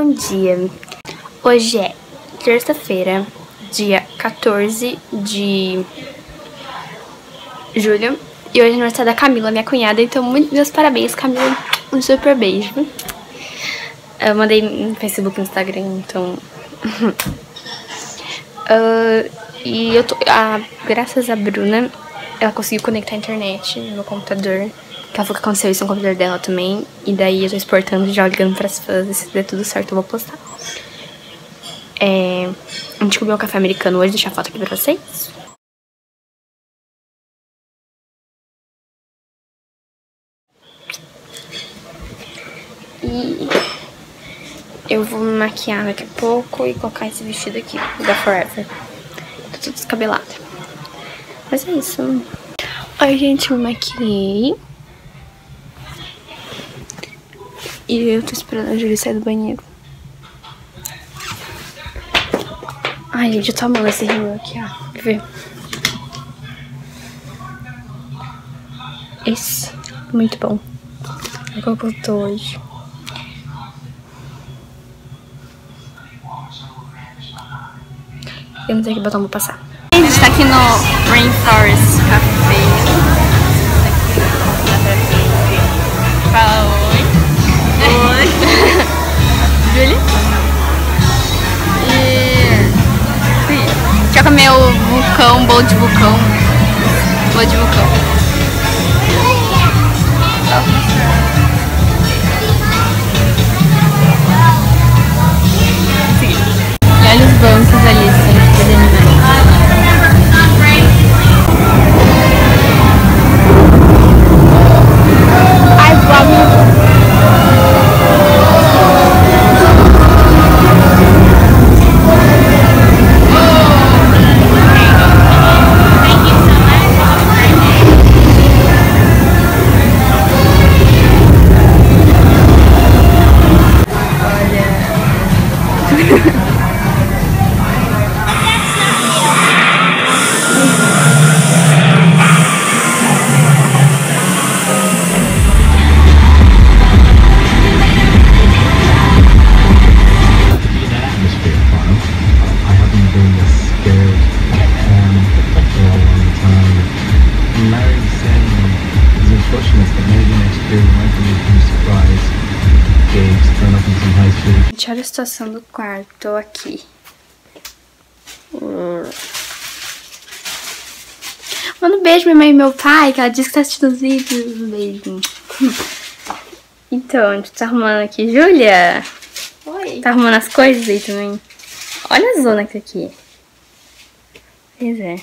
Bom dia, hoje é terça-feira, dia 14 de julho, e hoje é aniversário da Camila, minha cunhada, então meus parabéns, Camila, um super beijo. Eu mandei no Facebook e no Instagram, então... e eu tô... graças a Bruna, ela conseguiu conectar a internet no meu computador, que ela falou que aconteceu isso no computador dela também, e daí eu tô exportando, já ligando pras fãs, e se der tudo certo eu vou postar. A gente comeu um café americano hoje, deixa a foto aqui pra vocês. E eu vou me maquiar daqui a pouco e colocar esse vestido aqui, da Forever. Tô tudo descabelada. Mas é isso. Oi, gente, me maquiei. E eu tô esperando a Júlia sair do banheiro. Ai, gente, eu tô amando esse rímel aqui, ó. Quer ver? Esse, muito bom. É qual que eu tô hoje. Eu não sei que botão vou passar. A gente tá aqui no Rainforest Café. Fala oi. Oi. Júlia? E... a gente vai comer o vulcão, bolo de vulcão. Bolo de vulcão. E olha os bancos ali, sempre de animais. Ai, vamos. Gente, olha a situação do quarto aqui. Manda um beijo pra minha mãe e meu pai, que ela disse que tá assistindo os vídeos. Um beijo. Então, a gente tá arrumando aqui. Júlia! Oi! Tá arrumando as coisas aí também? Olha a zona que tá aqui. Pois é.